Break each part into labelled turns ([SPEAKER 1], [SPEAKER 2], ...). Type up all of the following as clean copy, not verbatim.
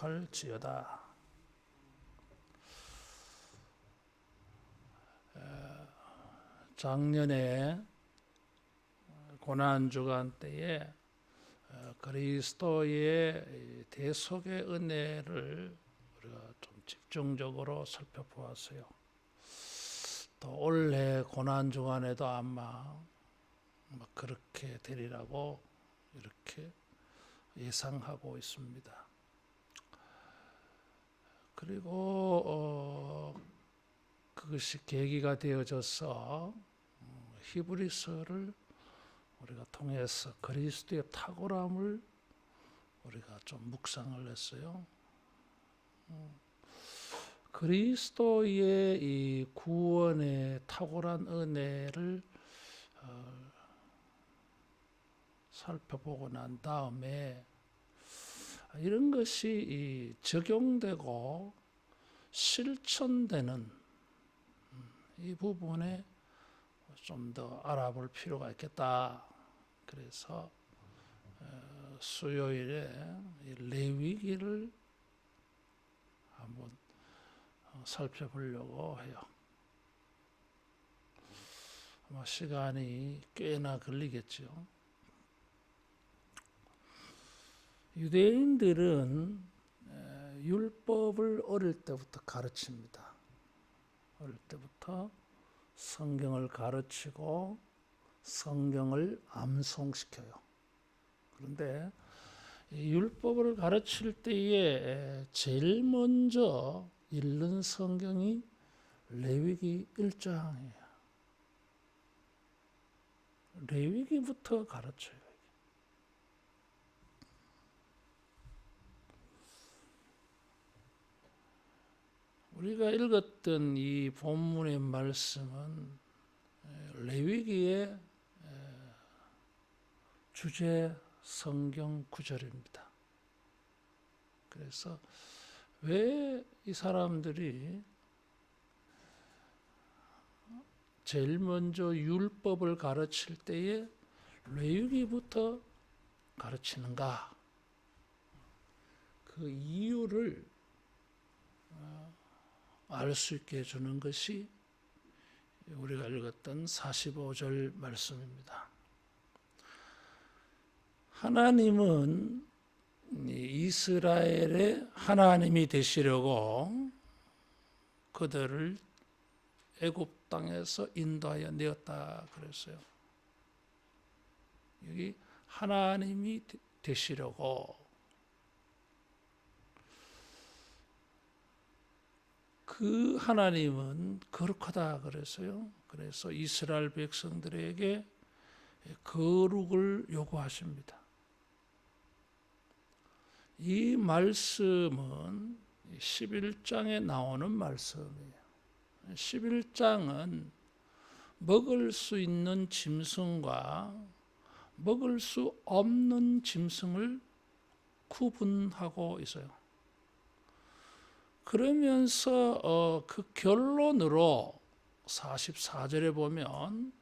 [SPEAKER 1] 할지어다. 작년에 고난 주간 때에 그리스도의 대속의 은혜를 우리가 좀 집중적으로 살펴보았어요. 또 올해 고난 주간에도 아마 그렇게 되리라고 이렇게 예상하고 있습니다. 그리고 그것이 계기가 되어져서 히브리서를 우리가 통해서 그리스도의 탁월함을 우리가 좀 묵상을 했어요. 그리스도의 이 구원의 탁월한 은혜를 살펴보고 난 다음에 이런 것이 적용되고 실천되는 이 부분에 좀 더 알아볼 필요가 있겠다. 그래서 수요일에 레위기를 한번 살펴보려고 해요. 아마 시간이 꽤나 걸리겠죠. 유대인들은 율법을 어릴 때부터 가르칩니다. 어릴 때부터 성경을 가르치고 성경을 암송시켜요. 그런데 이 율법을 가르칠 때에 제일 먼저 읽는 성경이 레위기 1장이에요. 레위기부터 가르쳐요. 우리가 읽었던 이 본문의 말씀은 레위기의 주제 성경 구절입니다. 그래서 왜 이 사람들이 제일 먼저 율법을 가르칠 때에 레위기부터 가르치는가? 그 이유를 알 수 있게 해주는 것이 우리가 읽었던 45절 말씀입니다. 하나님은 이스라엘의 하나님이 되시려고 그들을 애굽 땅에서 인도하여 내었다 그랬어요. 여기 하나님이 되시려고 그 하나님은 거룩하다 그랬어요. 그래서 이스라엘 백성들에게 거룩을 요구하십니다. 이 말씀은 11장에 나오는 말씀이에요. 11장은 먹을 수 있는 짐승과 먹을 수 없는 짐승을 구분하고 있어요. 그러면서 그 결론으로 44절에 보면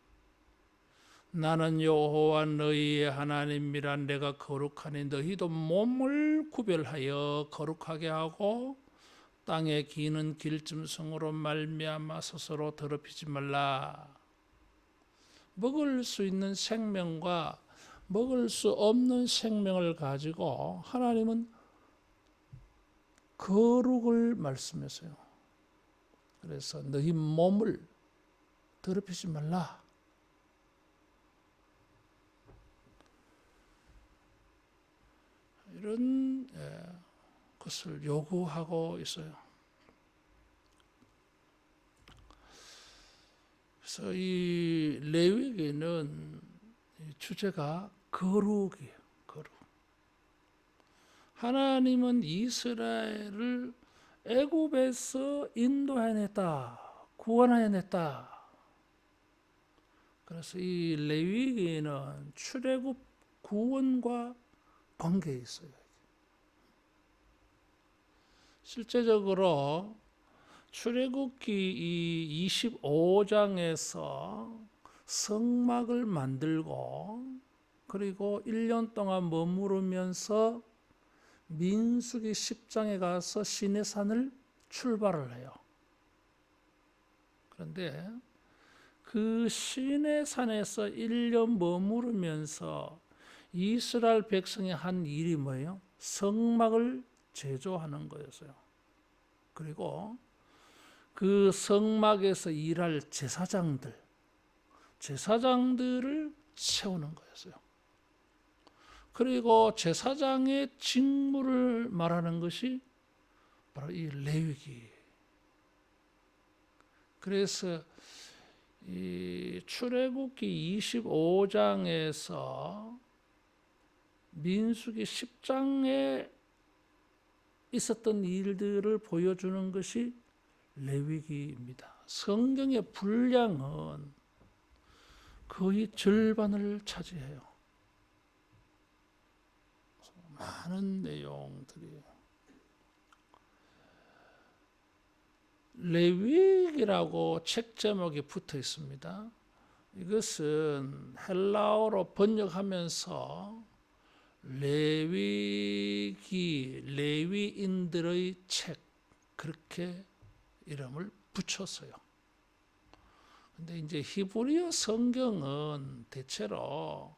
[SPEAKER 1] 나는 여호와 너희의 하나님이라 내가 거룩하니 너희도 몸을 구별하여 거룩하게 하고 땅에 기는 길짐승으로 말미암아 스스로 더럽히지 말라. 먹을 수 있는 생명과 먹을 수 없는 생명을 가지고 하나님은 거룩을 말씀했어요. 그래서 너희 몸을 더럽히지 말라. 이런 것을 요구하고 있어요. 그래서 이 레위기는 주제가 거룩이에요. 거룩. 하나님은 이스라엘을 애굽에서 인도해냈다. 구원해냈다. 그래서 이 레위기는 출애굽 구원과 관계에 있어요. 실제적으로 출애굽기 25장에서 성막을 만들고 그리고 1년 동안 머무르면서 민수기 10장에 가서 시내산을 출발을 해요. 그런데 그 시내산에서 1년 머무르면서 이스라엘 백성이 한 일이 뭐예요? 성막을 제조하는 거였어요. 그리고 그 성막에서 일할 제사장들을 세우는 거였어요. 그리고 제사장의 직무를 말하는 것이 바로 이 레위기. 그래서 이 출애굽기 25장에서 민수기 10장에 있었던 일들을 보여주는 것이 레위기입니다. 성경의 분량은 거의 절반을 차지해요. 많은 내용들이. 레위기라고 책 제목이 붙어 있습니다. 이것은 헬라어로 번역하면서 레위인들의 책, 그렇게 이름을 붙였어요. 근데 이제 히브리어 성경은 대체로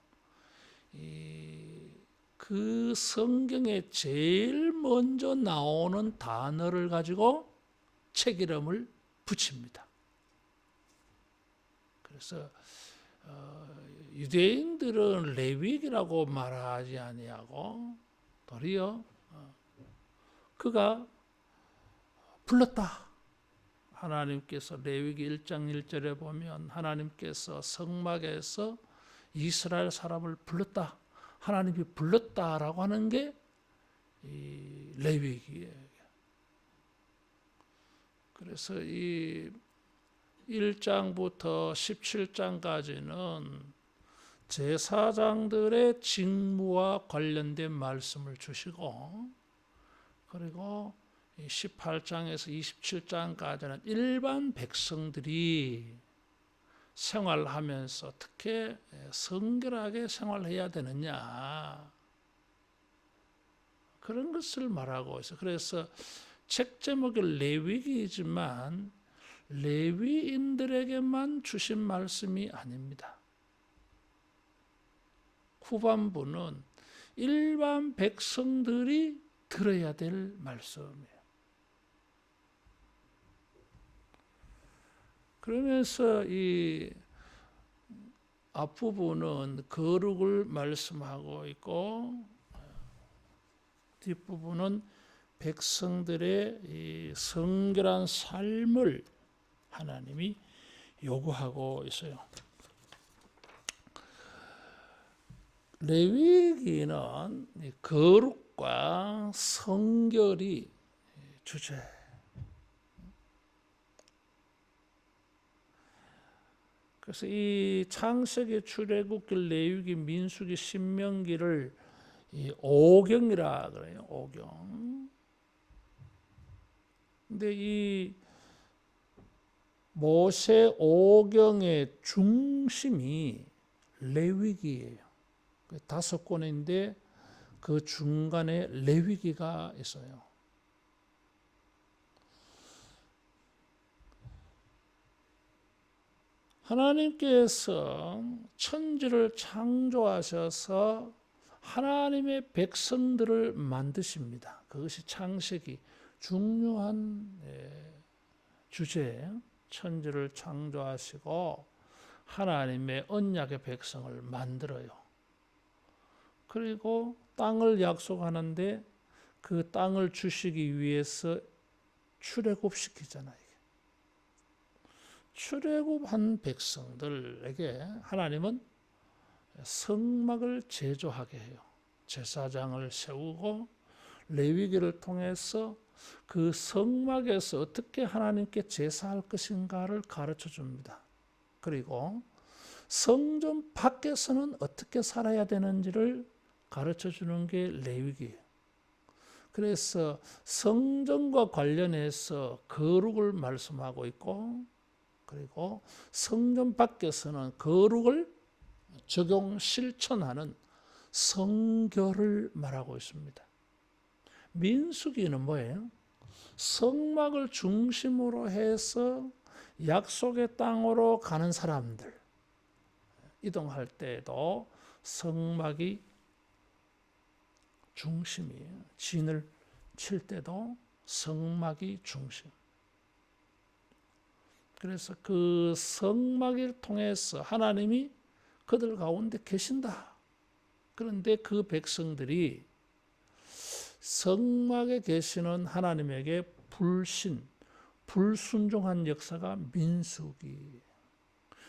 [SPEAKER 1] 그 성경에 제일 먼저 나오는 단어를 가지고 책 이름을 붙입니다. 그래서 유대인들은 레위기라고 말하지 아니하고 도리어 그가 불렀다. 하나님께서 레위기 1장 1절에 보면 하나님께서 성막에서 이스라엘 사람을 불렀다. 하나님이 불렀다라고 하는 게 이 레위기예요. 그래서 이 1장부터 17장까지는 제사장들의 직무와 관련된 말씀을 주시고, 그리고 18장에서 27장까지는 일반 백성들이 생활하면서 어떻게 성결하게 생활해야 되느냐, 그런 것을 말하고 있어요. 그래서 책 제목이 레위기이지만 레위인들에게만 주신 말씀이 아닙니다. 후반부는 일반 백성들이 들어야 될 말씀이에요. 그러면서 이 앞부분은 거룩을 말씀하고 있고, 뒷부분은 백성들의 이 성결한 삶을 하나님이 요구하고 있어요. 레위기는 거룩과 성결이 주제. 그래서 이 창세기, 출애굽기, 레위기, 민수기, 신명기를 이 오경이라 그래요. 오경. 근데 이 모세 오경의 중심이 레위기예요. 5권인데 그 중간에 레위기가 있어요. 하나님께서 천지를 창조하셔서 하나님의 백성들을 만드십니다. 그것이 창세기 중요한 주제예요. 천지를 창조하시고 하나님의 언약의 백성을 만들어요. 그리고 땅을 약속하는데 그 땅을 주시기 위해서 출애굽시키잖아요. 출애굽한 백성들에게 하나님은 성막을 제조하게 해요. 제사장을 세우고 레위기를 통해서 그 성막에서 어떻게 하나님께 제사할 것인가를 가르쳐 줍니다. 그리고 성전 밖에서는 어떻게 살아야 되는지를 가르쳐 주는 게 레위기예요. 그래서 성전과 관련해서 거룩을 말씀하고 있고, 그리고 성전 밖에서는 거룩을 적용 실천하는 성결을 말하고 있습니다. 민수기는 뭐예요? 성막을 중심으로 해서 약속의 땅으로 가는 사람들 이동할 때에도 성막이 중심이에요. 진을 칠 때도 성막이 중심. 그래서 그 성막을 통해서 하나님이 그들 가운데 계신다. 그런데 그 백성들이 성막에 계시는 하나님에게 불순종한 역사가 민수기.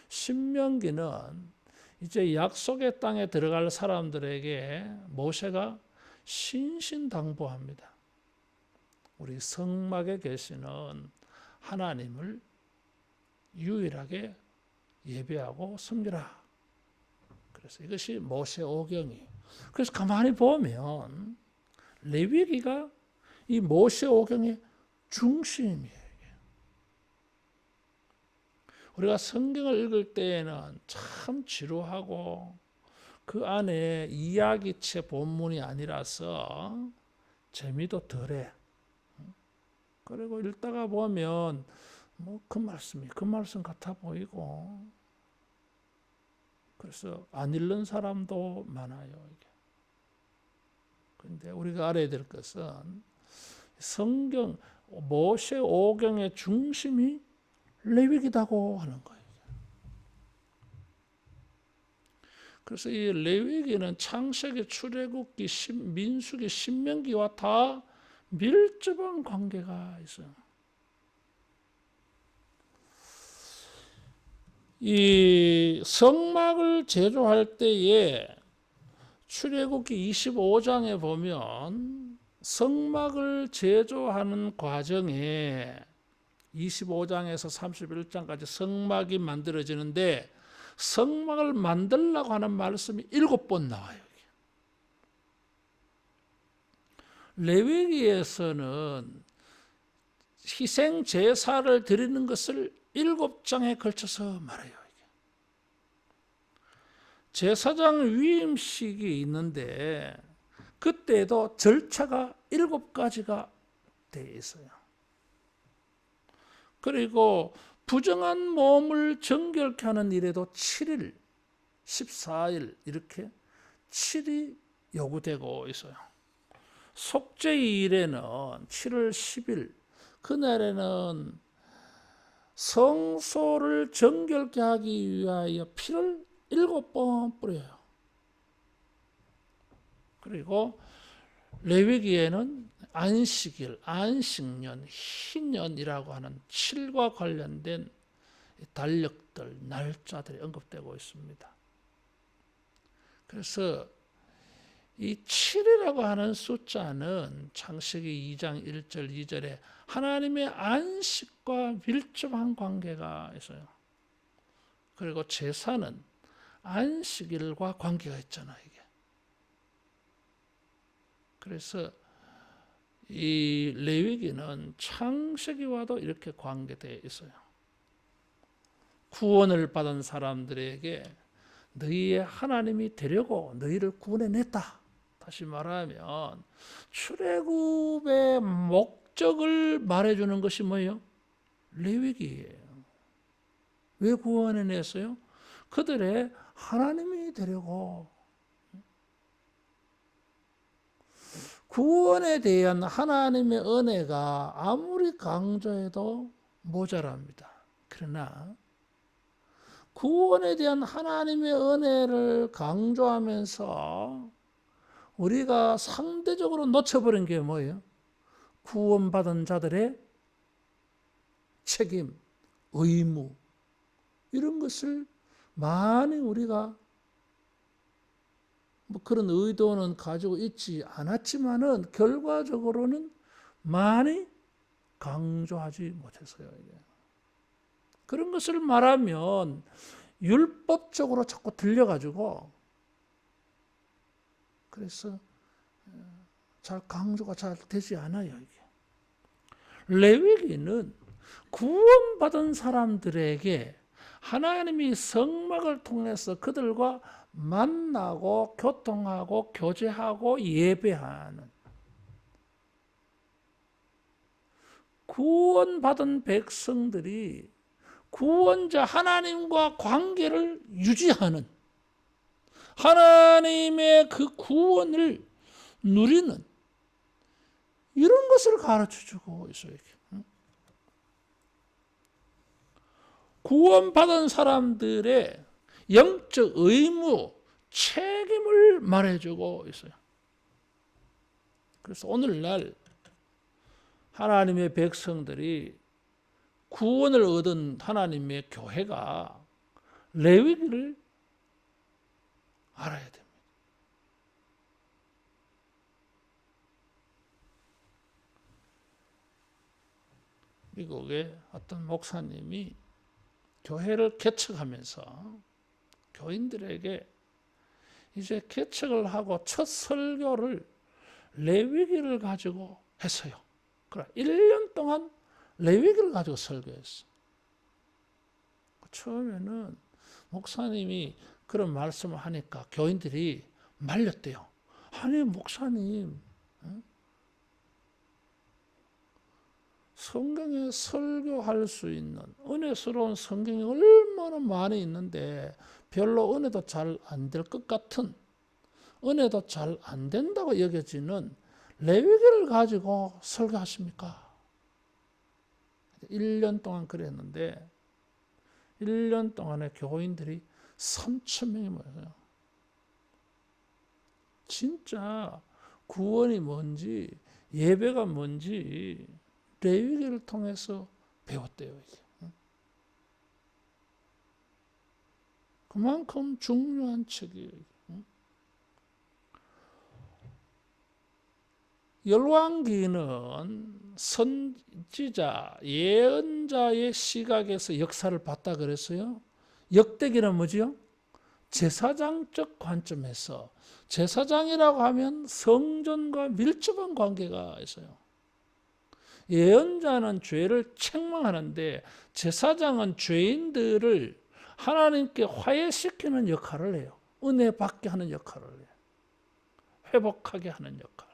[SPEAKER 1] 신명기는 이제 약속의 땅에 들어갈 사람들에게 모세가 신신당부합니다. 우리 성막에 계시는 하나님을 유일하게 예배하고 섬기라. 그래서 이것이 모세 오경이. 그래서 가만히 보면 레위기가 이 모세 오경의 중심이에요. 우리가 성경을 읽을 때에는 참 지루하고 그 안에 이야기체 본문이 아니라서 재미도 덜해. 그리고 읽다가 보면 뭐 그 말씀 같아 보이고 그래서 안 읽는 사람도 많아요. 그런데 우리가 알아야 될 것은 성경 모세 오경의 중심이 레위기다고 하는 거예요. 그래서 이 레위기는 창세기, 출애굽기, 민수기, 신명기와 다 밀접한 관계가 있어요. 이 성막을 제조할 때에 출애굽기 25장에 보면 성막을 제조하는 과정에 25장에서 31장까지 성막이 만들어지는데 성막을 만들려고 하는 말씀이 7번 나와요. 레위기에서는 희생 제사를 드리는 것을 7장에 걸쳐서 말해요. 제사장 위임식이 있는데 그때도 절차가 7가지가 되어 있어요. 그리고 부정한 몸을 정결케 하는 일에도 7일, 14일 이렇게 7이 요구되고 있어요. 속죄일에는 7월 10일 그날에는 성소를 정결케 하기 위하여 피를 7번 뿌려요. 그리고 레위기에는 안식일, 안식년, 희년이라고 하는 7과 관련된 달력들, 날짜들이 언급되고 있습니다. 그래서 이 7이라고 하는 숫자는 창세기 2장 1절 2절에 하나님의 안식과 밀접한 관계가 있어요. 그리고 제사는 안식일과 관계가 있잖아요. 이게. 그래서 이 레위기는 창세기와도 이렇게 관계되어 있어요. 구원을 받은 사람들에게 너희의 하나님이 되려고 너희를 구원해냈다. 다시 말하면 출애굽의 목적을 말해주는 것이 뭐예요? 레위기예요. 왜 구원해냈어요? 그들의 하나님이 되려고. 구원에 대한 하나님의 은혜가 아무리 강조해도 모자랍니다. 그러나 구원에 대한 하나님의 은혜를 강조하면서 우리가 상대적으로 놓쳐버린 게 뭐예요? 구원받은 자들의 책임, 의무 이런 것을 많이 우리가 뭐 그런 의도는 가지고 있지 않았지만은 결과적으로는 많이 강조하지 못했어요. 그런 것을 말하면 율법적으로 자꾸 들려가지고 그래서 잘 강조가 잘 되지 않아요. 이게. 레위기는 구원받은 사람들에게 하나님이 성막을 통해서 그들과 만나고 교통하고 교제하고 예배하는 구원받은 백성들이 구원자 하나님과 관계를 유지하는, 하나님의 그 구원을 누리는 이런 것을 가르쳐주고 있어요. 구원받은 사람들의 영적 의무, 책임을 말해주고 있어요. 그래서 오늘날 하나님의 백성들이 구원을 얻은 하나님의 교회가 레위기를 알아야 됩니다. 미국의 어떤 목사님이 교회를 개척하면서 교인들에게 이제 개척을 하고 첫 설교를 레위기를 가지고 했어요. 그래, 1년 동안 레위기를 가지고 설교했어. 처음에는 목사님이 그런 말씀을 하니까 교인들이 말렸대요. 아니 목사님, 성경에 설교할 수 있는 은혜스러운 성경이 얼마나 많이 있는데 별로 은혜도 잘 안 될 것 같은, 은혜도 잘 안 된다고 여겨지는 레위기를 가지고 설교하십니까? 1년 동안 그랬는데 1년 동안에 교인들이 3,000명이 모였어요. 진짜 구원이 뭔지, 예배가 뭔지 레위기를 통해서 배웠대요. 이게. 그만큼 중요한 책이에요. 열왕기는 선지자, 예언자의 시각에서 역사를 봤다 그랬어요. 역대기는 뭐지요? 제사장적 관점에서, 제사장이라고 하면 성전과 밀접한 관계가 있어요. 예언자는 죄를 책망하는데 제사장은 죄인들을 하나님께 화해시키는 역할을 해요. 은혜 받게 하는 역할을 해요. 회복하게 하는 역할.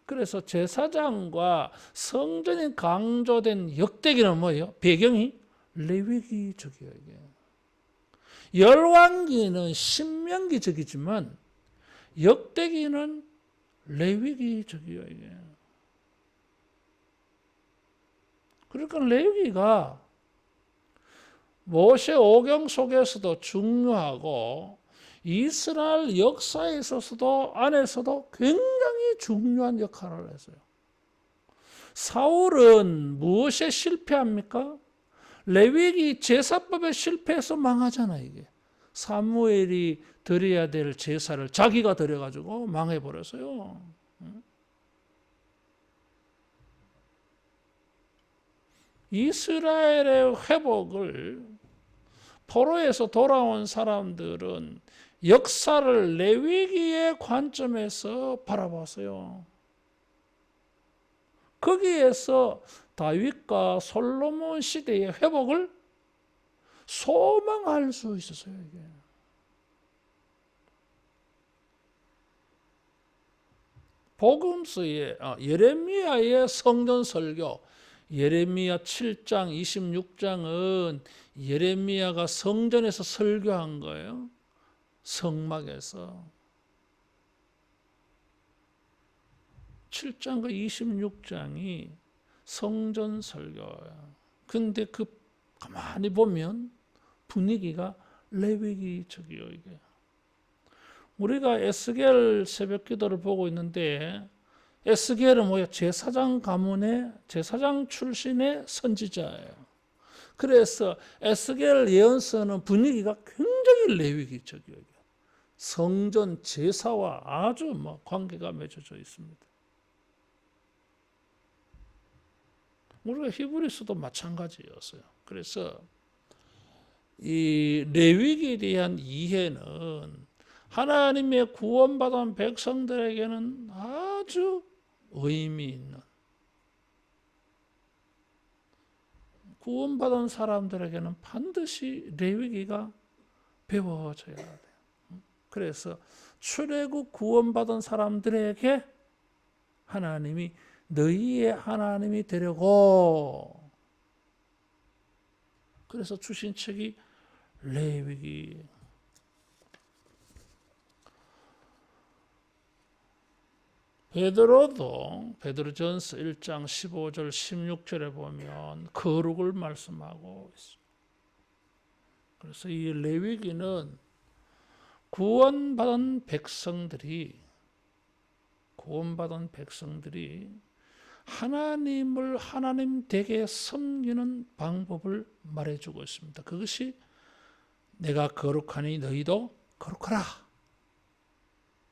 [SPEAKER 1] 그래서 제사장과 성전이 강조된 역대기는 뭐예요? 배경이 레위기적이에요. 이게. 열왕기는 신명기적이지만 역대기는 레위기적이에요. 이게. 그러니까 레위기가 모세 오경 속에서도 중요하고 이스라엘 역사에 있어서도 안에서도 굉장히 중요한 역할을 했어요. 사울은 무엇에 실패합니까? 레위기 제사법에 실패해서 망하잖아요. 이게 사무엘이 드려야 될 제사를 자기가 드려가지고 망해버렸어요. 이스라엘의 회복을 포로에서 돌아온 사람들은 역사를 레위기의 관점에서 바라봤어요. 거기에서 다윗과 솔로몬 시대의 회복을 소망할 수 있었어요. 이게. 복음서의 예레미야의 성전 설교, 예레미야 7장 26장은 예레미야가 성전에서 설교한 거예요. 성막에서. 7장과 26장이 성전 설교예요. 근데 그 가만히 보면 분위기가 레위기적이에요. 이게. 우리가 에스겔 새벽 기도를 보고 있는데 에스겔은 뭐야? 제사장 가문의 제사장 출신의 선지자예요. 그래서 에스겔 예언서는 분위기가 굉장히 레위기적이에요. 성전 제사와 아주 관계가 맺어져 있습니다. 우리가 히브리서도 마찬가지였어요. 그래서 이 레위기에 대한 이해는 하나님의 구원받은 백성들에게는 아주 의미 있는, 구원받은 사람들에게는 반드시 레위기가 배워져야 돼요. 그래서 출애굽 구원받은 사람들에게 하나님이 너희의 하나님이 되려고. 그래서 주신 책이 레위기. 베드로도 베드로전서 1장 15절 16절에 보면 거룩을 말씀하고 있습니다. 그래서 이 레위기는 구원받은 백성들이 하나님을 하나님 되게 섬기는 방법을 말해주고 있습니다. 그것이 내가 거룩하니 너희도 거룩하라.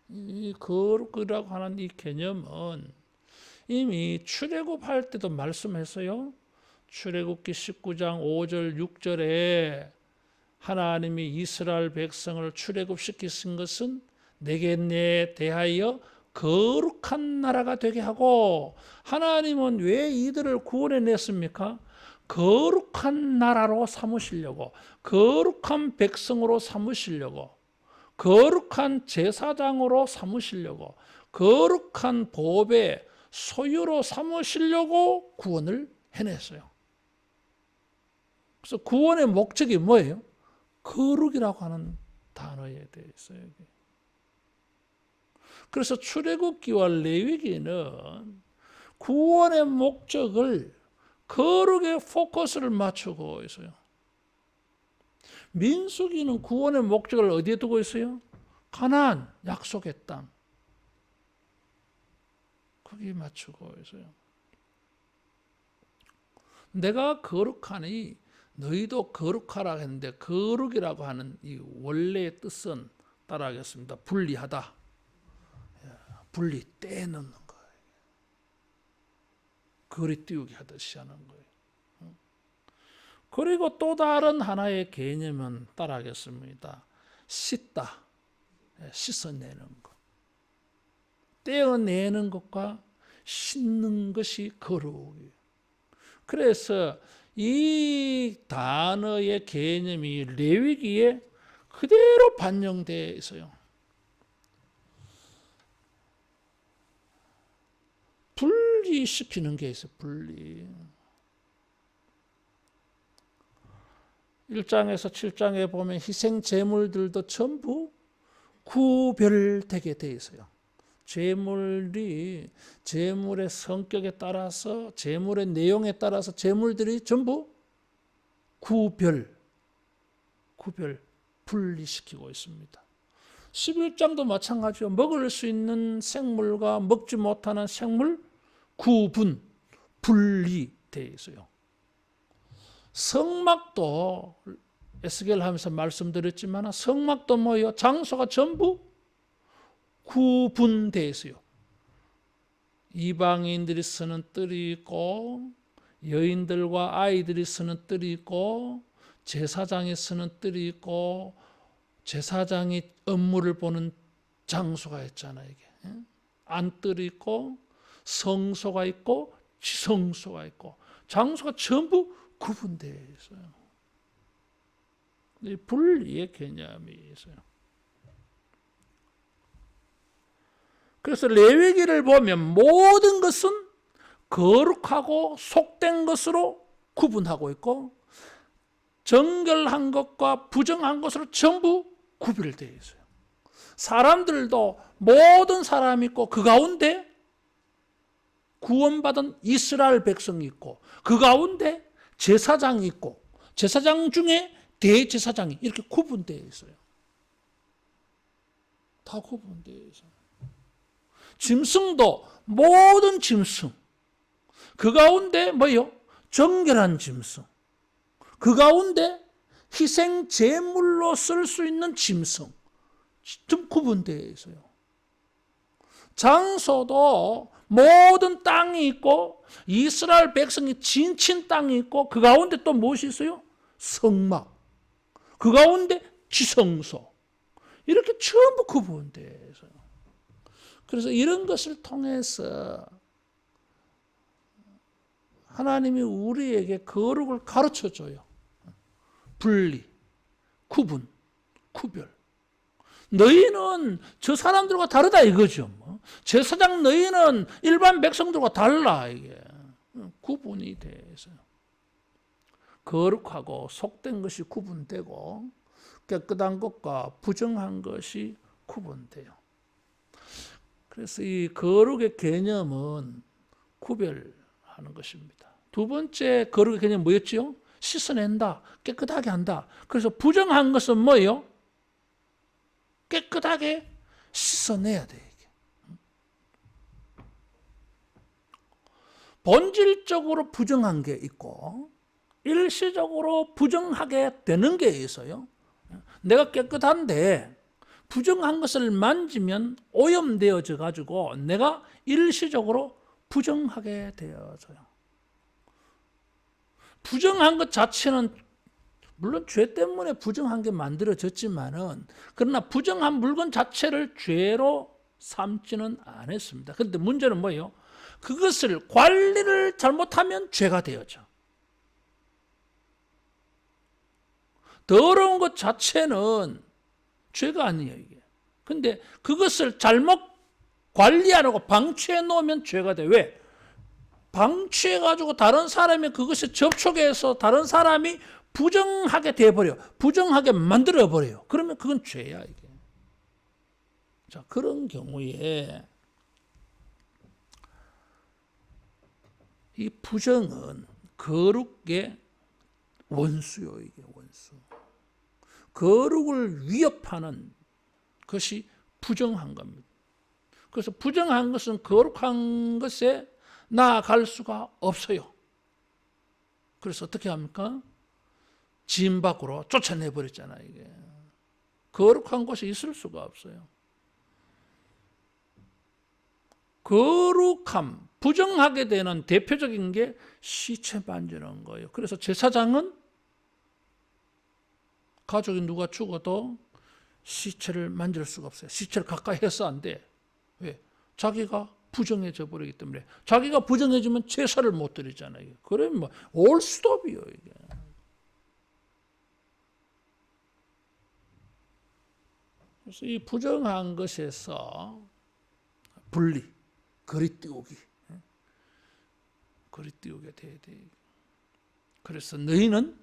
[SPEAKER 1] 이 거룩이라고 하는 이 개념은 이미 출애굽할 때도 말씀했어요. 출애굽기 19장 5절 6절에 하나님이 이스라엘 백성을 출애굽시키신 것은 내게 대하여 거룩한 나라가 되게 하고, 하나님은 왜 이들을 구원해냈습니까? 거룩한 나라로 삼으시려고, 거룩한 백성으로 삼으시려고, 거룩한 제사장으로 삼으시려고, 거룩한 법의 소유로 삼으시려고 구원을 해냈어요. 그래서 구원의 목적이 뭐예요? 거룩이라고 하는 단어에 대해 있어요. 그래서 출애굽기와 레위기는 구원의 목적을 거룩에 포커스를 맞추고 있어요. 민수기는 구원의 목적을 어디에 두고 있어요? 가나안, 약속의 땅. 거기에 맞추고 있어요. 내가 거룩하니 너희도 거룩하라 했는데, 거룩이라고 하는 이 원래의 뜻은 따라하겠습니다. 분리하다. 분리, 떼놓는 거예요. 거리 띄우기 하듯이 하는 거예요. 그리고 또 다른 하나의 개념은 따라하겠습니다. 씻다. 씻어내는 것. 떼어내는 것과 씻는 것이 거룩이에요. 그래서 이 단어의 개념이 레위기에 그대로 반영되어 있어요. 분리시키는 게 있어요. 분리. 1장에서 7장에 보면 희생 제물들도 전부 구별되게 되어 있어요. 제물이 제물의 성격에 따라서, 제물의 내용에 따라서 제물들이 전부 분리시키고 있습니다. 11장도 마찬가지요. 먹을 수 있는 생물과 먹지 못하는 생물 분리되어 있어요. 성막도 에스겔 하면서 말씀드렸지만 성막도 뭐예요? 장소가 전부 구분되어 있어요. 이방인들이 쓰는 뜰이 있고, 여인들과 아이들이 쓰는 뜰이 있고, 제사장이 쓰는 뜰이 있고, 제사장이 업무를 보는 장소가 있잖아요. 이게 안뜰이 있고, 성소가 있고, 지성소가 있고, 장소가 전부 구분되어 있어요. 이 분리의 개념이 있어요. 그래서 레위기를 보면 모든 것은 거룩하고 속된 것으로 구분하고 있고, 정결한 것과 부정한 것으로 전부 구별되어 있어요. 사람들도 모든 사람이 있고, 그 가운데 구원받은 이스라엘 백성이 있고, 그 가운데 제사장이 있고, 제사장 중에 대제사장이 이렇게 구분되어 있어요. 다 구분되어 있어요. 짐승도 모든 짐승, 그 가운데 뭐요? 정결한 짐승, 그 가운데 희생 제물로 쓸 수 있는 짐승, 좀 구분되어 있어요. 장소도 모든 땅이 있고, 이스라엘 백성이 지친 땅이 있고, 그 가운데 또 무엇이 있어요? 성막, 그 가운데 지성소, 이렇게 전부 구분되어 있어요. 그래서 이런 것을 통해서 하나님이 우리에게 거룩을 가르쳐줘요. 분리, 구분, 구별. 너희는 저 사람들과 다르다 이거죠. 뭐. 제사장 너희는 일반 백성들과 달라. 이게 구분이 돼 있어요. 거룩하고 속된 것이 구분되고 깨끗한 것과 부정한 것이 구분돼요. 그래서 이 거룩의 개념은 구별하는 것입니다. 두 번째 거룩의 개념은 뭐였지요? 씻어낸다, 깨끗하게 한다. 그래서 부정한 것은 뭐예요? 깨끗하게 씻어내야 돼. 이게. 본질적으로 부정한 게 있고 일시적으로 부정하게 되는 게 있어요. 내가 깨끗한데 부정한 것을 만지면 오염되어져 가지고 내가 일시적으로 부정하게 되어져요. 부정한 것 자체는 물론 죄 때문에 부정한 게 만들어졌지만은 그러나 부정한 물건 자체를 죄로 삼지는 않았습니다. 그런데 문제는 뭐예요? 그것을 관리를 잘못하면 죄가 되어져. 더러운 것 자체는 죄가 아니에요, 이게. 근데 그것을 잘못 관리 안 하고 방치해 놓으면 죄가 돼. 왜? 방치해 가지고 다른 사람이 그것에 접촉해서 다른 사람이 부정하게 돼 버려. 부정하게 만들어 버려요. 그러면 그건 죄야, 이게. 자, 그런 경우에 이 부정은 거룩의 원수요, 이게 원수. 거룩을 위협하는 것이 부정한 겁니다. 그래서 부정한 것은 거룩한 것에 나아갈 수가 없어요. 그래서 어떻게 합니까? 진 밖으로 쫓아내버렸잖아요, 이게. 거룩한 곳이 있을 수가 없어요. 거룩함, 부정하게 되는 대표적인 게 시체 만지는 거예요. 그래서 제사장은 가족이 누가 죽어도 시체를 만질 수가 없어요. 시체를 가까이 해서 안 돼. 왜? 자기가 부정해져 버리기 때문에. 자기가 부정해지면 제사를 못 드리잖아요. 그러면 뭐 올 수도 없어요, 이게. 그래서 이 부정한 것에서 분리, 거리 띄우기. 거리 띄우게 돼야 돼. 그래서 너희는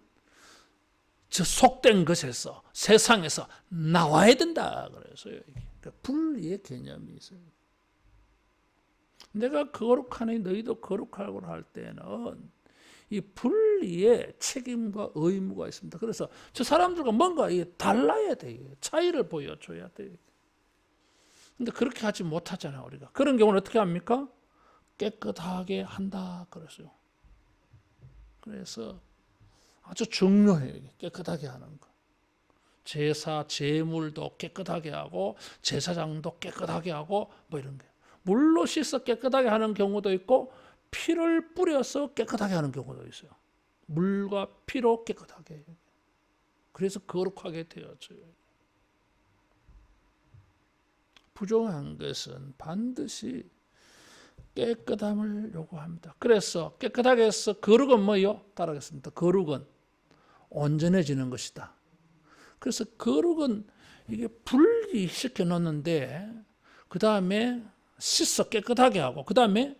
[SPEAKER 1] 저 속된 것에서 세상에서 나와야 된다 그래서요. 그러니까 분리의 개념이 있어요. 내가 거룩하니 너희도 거룩하고 할 때는 이 분리의 책임과 의무가 있습니다. 그래서 저 사람들과 뭔가 달라야 돼. 차이를 보여줘야 돼. 근데 그렇게 하지 못하잖아요, 우리가. 그런 경우는 어떻게 합니까? 깨끗하게 한다 그랬어요. 그래서 아주 중요해요. 깨끗하게 하는 거. 제사, 제물도 깨끗하게 하고 제사장도 깨끗하게 하고 뭐 이런 게. 물로 씻어 깨끗하게 하는 경우도 있고 피를 뿌려서 깨끗하게 하는 경우도 있어요. 물과 피로 깨끗하게. 그래서 거룩하게 되어져요. 부정한 것은 반드시 깨끗함을 요구합니다. 그래서 깨끗하게 해서 거룩은 뭐예요? 따라하겠습니다. 거룩은 온전해지는 것이다. 그래서 거룩은 이게 분리시켜 놓는데 그 다음에 씻어 깨끗하게 하고 그 다음에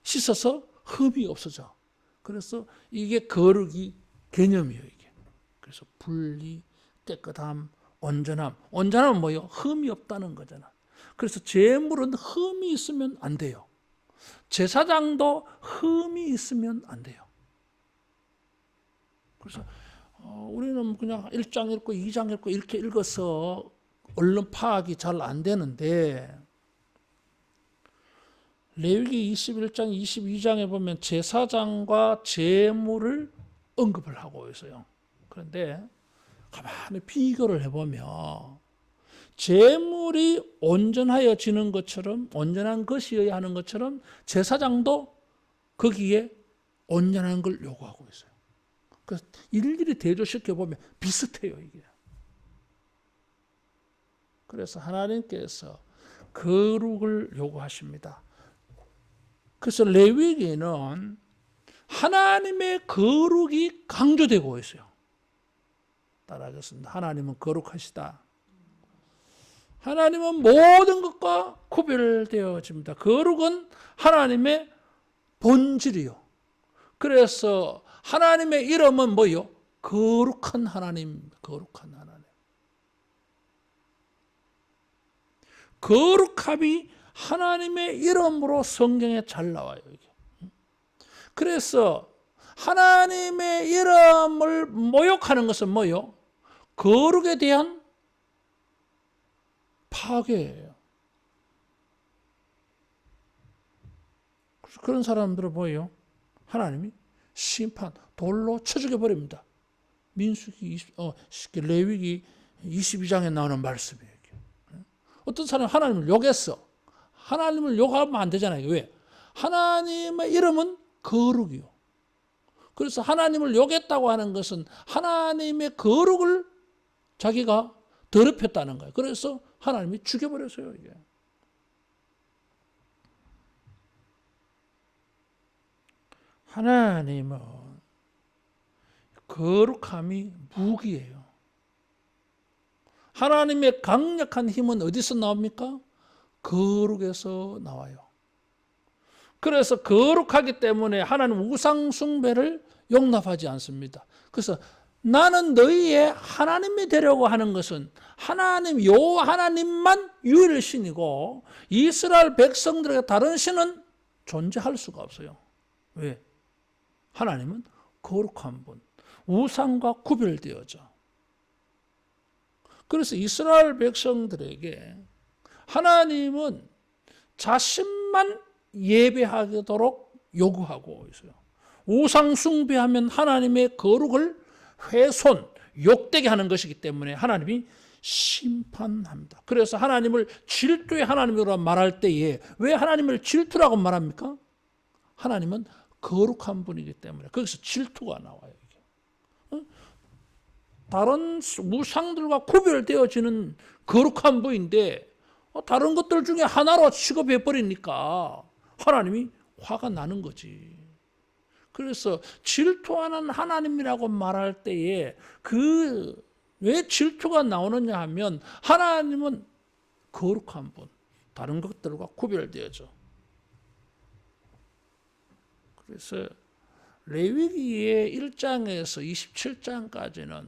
[SPEAKER 1] 씻어서 흠이 없어져. 그래서 이게 거룩이 개념이에요, 이게. 그래서 분리, 깨끗함, 온전함. 온전함은 뭐예요? 흠이 없다는 거잖아. 그래서 제물은 흠이 있으면 안 돼요. 제사장도 흠이 있으면 안 돼요. 그래서 우리는 그냥 1장 읽고 2장 읽고 이렇게 읽어서 얼른 파악이 잘 안 되는데 레위기 21장 22장에 보면 제사장과 제물을 언급을 하고 있어요. 그런데 가만히 비교를 해보면 제물이 온전하여지는 것처럼 온전한 것이어야 하는 것처럼 제사장도 거기에 온전한 걸 요구하고 있어요. 그래서 일일이 대조시켜 보면 비슷해요, 이게. 그래서 하나님께서 거룩을 요구하십니다. 그래서 레위기는 하나님의 거룩이 강조되고 있어요. 따라하겠습니다. 하나님은 거룩하시다. 하나님은 모든 것과 구별되어집니다. 거룩은 하나님의 본질이요. 그래서 하나님의 이름은 뭐요? 거룩한 하나님, 거룩한 하나님. 거룩함이 하나님의 이름으로 성경에 잘 나와요. 이게. 그래서 하나님의 이름을 모욕하는 것은 뭐요? 거룩에 대한 파괴예요. 그런 사람들은 뭐예요? 하나님이 심판, 돌로 쳐 죽여버립니다. 민수기, 레위기 22장에 나오는 말씀이에요. 어떤 사람이 하나님을 욕했어. 하나님을 욕하면 안 되잖아요. 왜? 하나님의 이름은 거룩이요. 그래서 하나님을 욕했다고 하는 것은 하나님의 거룩을 자기가 더럽혔다는 거예요. 그래서 하나님이 죽여버렸어요. 이게. 하나님은 거룩함이 무기예요. 하나님의 강력한 힘은 어디서 나옵니까? 거룩에서 나와요. 그래서 거룩하기 때문에 하나님 우상 숭배를 용납하지 않습니다. 그래서 나는 너희의 하나님이 되려고 하는 것은 하나님, 여호와 하나님만 유일 신이고 이스라엘 백성들에게 다른 신은 존재할 수가 없어요. 왜? 하나님은 거룩한 분, 우상과 구별되어져. 그래서 이스라엘 백성들에게 하나님은 자신만 예배하도록 요구하고 있어요. 우상 숭배하면 하나님의 거룩을 훼손, 욕되게 하는 것이기 때문에 하나님이 심판합니다. 그래서 하나님을 질투의 하나님이라고 말할 때에 왜 하나님을 질투라고 말합니까? 하나님은 거룩한 분이기 때문에 거기서 질투가 나와요. 이게. 다른 우상들과 구별되어지는 거룩한 분인데 다른 것들 중에 하나로 취급해버리니까 하나님이 화가 나는 거지. 그래서 질투하는 하나님이라고 말할 때에 왜 질투가 나오느냐 하면 하나님은 거룩한 분, 다른 것들과 구별되어져. 그래서 레위기의 1장에서 27장까지는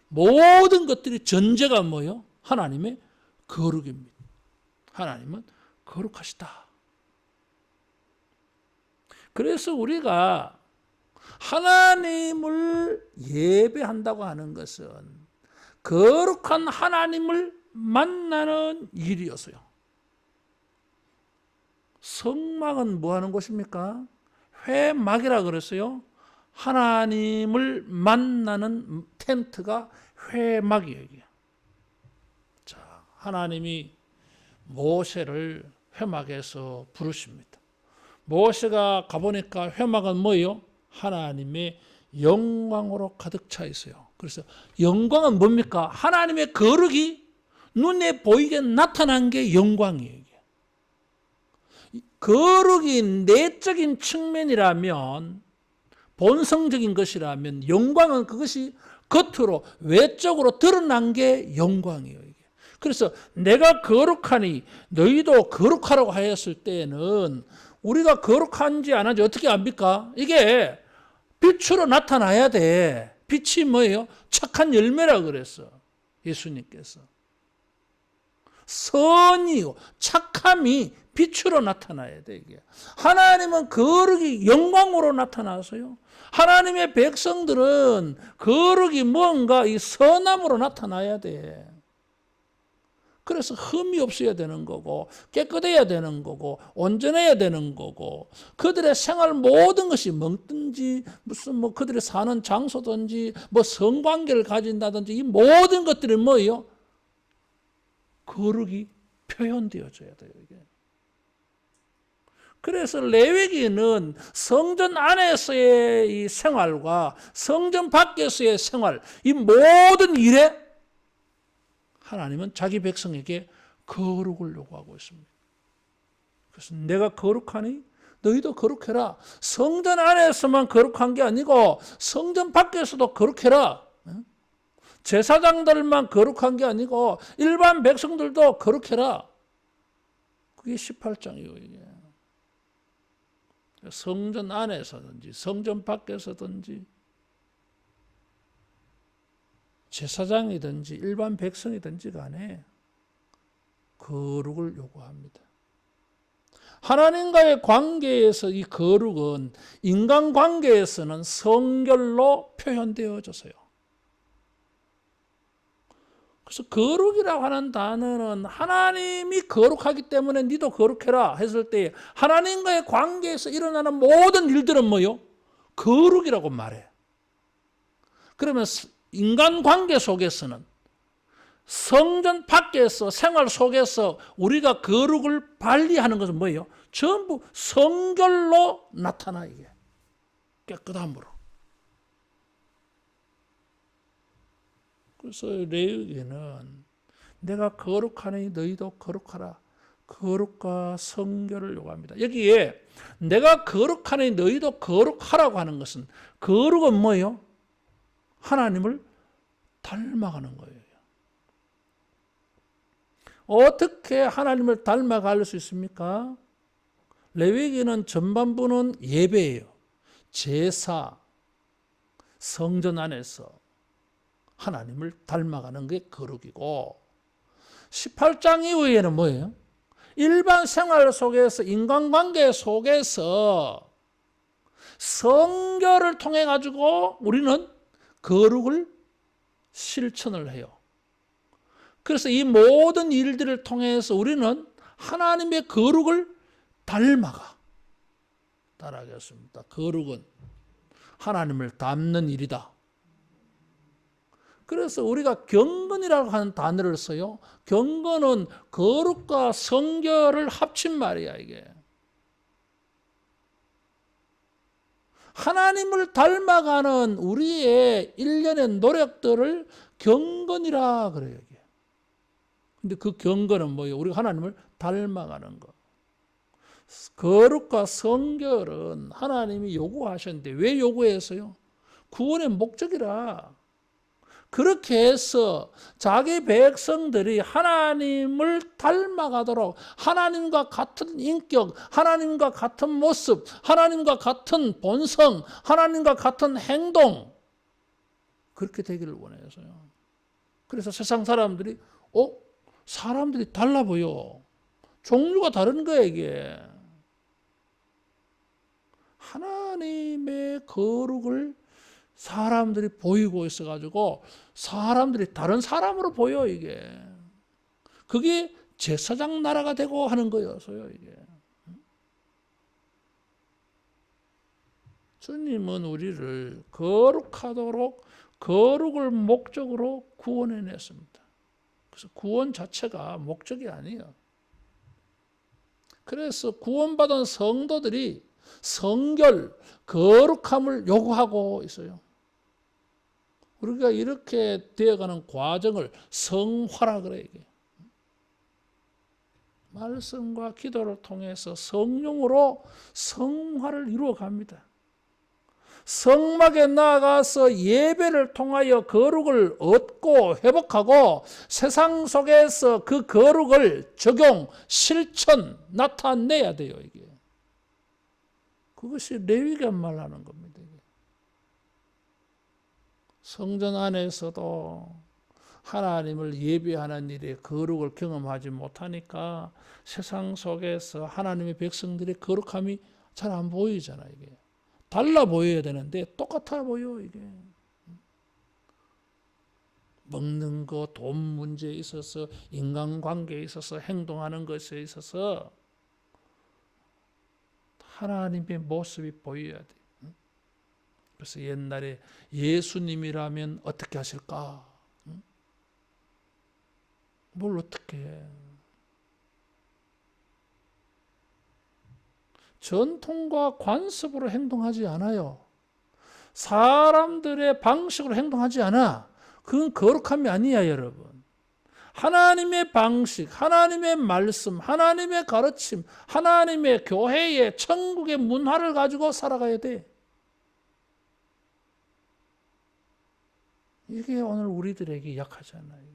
[SPEAKER 1] 모든 것들이 전제가 뭐예요? 하나님의 거룩입니다. 하나님은 거룩하시다. 그래서 우리가 하나님을 예배한다고 하는 것은 거룩한 하나님을 만나는 일이었어요. 성막은 뭐 하는 곳입니까? 회막이라 그랬어요. 하나님을 만나는 텐트가 회막이에요. 자, 하나님이 모세를 회막에서 부르십니다. 모세가 가보니까 회막은 뭐예요? 하나님의 영광으로 가득 차 있어요. 그래서 영광은 뭡니까? 하나님의 거룩이 눈에 보이게 나타난 게 영광이에요. 거룩이 내적인 측면이라면, 본성적인 것이라면 영광은 그것이 겉으로 외적으로 드러난 게 영광이에요. 그래서 내가 거룩하니 너희도 거룩하라고 하였을 때에는 우리가 거룩한지 안 한지 어떻게 압니까? 이게 빛으로 나타나야 돼. 빛이 뭐예요? 착한 열매라 그랬어. 예수님께서. 선이요, 착함이 빛으로 나타나야 돼. 이게. 하나님은 거룩이 영광으로 나타나서요. 하나님의 백성들은 거룩이 뭔가 이 선함으로 나타나야 돼. 그래서 흠이 없어야 되는 거고 깨끗해야 되는 거고 온전해야 되는 거고 그들의 생활 모든 것이 먹든지 무슨 뭐 그들이 사는 장소든지 뭐 성관계를 가진다든지 이 모든 것들이 뭐예요? 거룩이 표현되어져야 돼요. 이게. 그래서 레위기는 성전 안에서의 이 생활과 성전 밖에서의 생활 이 모든 일에 하나님은 자기 백성에게 거룩을 요구하고 있습니다. 그래서 내가 거룩하니 너희도 거룩해라. 성전 안에서만 거룩한 게 아니고 성전 밖에서도 거룩해라. 제사장들만 거룩한 게 아니고 일반 백성들도 거룩해라. 그게 18장이에요. 이게. 성전 안에서든지 성전 밖에서든지 제사장이든지 일반 백성이든지 간에 거룩을 요구합니다. 하나님과의 관계에서 이 거룩은 인간관계에서는 성결로 표현되어져서요. 그래서 거룩이라고 하는 단어는 하나님이 거룩하기 때문에 니도 거룩해라 했을 때 하나님과의 관계에서 일어나는 모든 일들은 뭐요? 거룩이라고 말해. 그러면 인간관계 속에서는 성전 밖에서 생활 속에서 우리가 거룩을 발휘하는 것은 뭐예요? 전부 성결로 나타나 이게. 깨끗함으로. 그래서 레위기는 내가 거룩하니 너희도 거룩하라. 거룩과 성결을 요구합니다. 여기에 내가 거룩하니 너희도 거룩하라고 하는 것은 거룩은 뭐예요? 하나님을 닮아가는 거예요. 어떻게 하나님을 닮아갈 수 있습니까? 레위기는 전반부는 예배예요. 제사, 성전 안에서 하나님을 닮아가는 게 거룩이고 18장 이후에는 뭐예요? 일반 생활 속에서 인간관계 속에서 성결을 통해 가지고 우리는 거룩을 실천을 해요. 그래서 이 모든 일들을 통해서 우리는 하나님의 거룩을 닮아가. 따라하겠습니다. 거룩은 하나님을 닮는 일이다. 그래서 우리가 경건이라고 하는 단어를 써요. 경건은 거룩과 성결을 합친 말이야, 이게. 하나님을 닮아가는 우리의 일련의 노력들을 경건이라 그래요, 이게. 근데 그 경건은 뭐예요? 우리가 하나님을 닮아가는 것. 거룩과 성결은 하나님이 요구하셨는데 왜 요구했어요? 구원의 목적이라. 그렇게 해서 자기 백성들이 하나님을 닮아가도록 하나님과 같은 인격, 하나님과 같은 모습, 하나님과 같은 본성, 하나님과 같은 행동 그렇게 되기를 원해서요. 그래서 세상 사람들이 사람들이 달라 보여. 종류가 다른 거야 이게. 하나님의 거룩을 사람들이 보이고 있어가지고 사람들이 다른 사람으로 보여 이게. 그게 제사장 나라가 되고 하는 거였어요 이게. 주님은 우리를 거룩하도록 거룩을 목적으로 구원해냈습니다. 그래서 구원 자체가 목적이 아니에요. 그래서 구원받은 성도들이 성결, 거룩함을 요구하고 있어요. 우리가 이렇게 되어가는 과정을 성화라 그래 이게. 말씀과 기도를 통해서 성령으로 성화를 이루어갑니다. 성막에 나아가서 예배를 통하여 거룩을 얻고 회복하고 세상 속에서 그 거룩을 적용, 실천, 나타내야 돼요 이게. 그것이 레위기가 말하는 겁니다. 성전 안에서도 하나님을 예배하는 일에 거룩을 경험하지 못하니까 세상 속에서 하나님의 백성들의 거룩함이 잘 안 보이잖아 이게. 달라 보여야 되는데 똑같아 보여 이게. 먹는 거, 돈 문제에 있어서, 인간관계에 있어서, 행동하는 것에 있어서 하나님의 모습이 보여야 돼. 그래서 옛날에 예수님이라면 어떻게 하실까? 뭘 어떻게 해? 전통과 관습으로 행동하지 않아요. 사람들의 방식으로 행동하지 않아. 그건 거룩함이 아니야, 여러분. 하나님의 방식, 하나님의 말씀, 하나님의 가르침, 하나님의 교회의 천국의 문화를 가지고 살아가야 돼. 이게 오늘 우리들에게 약하잖아요.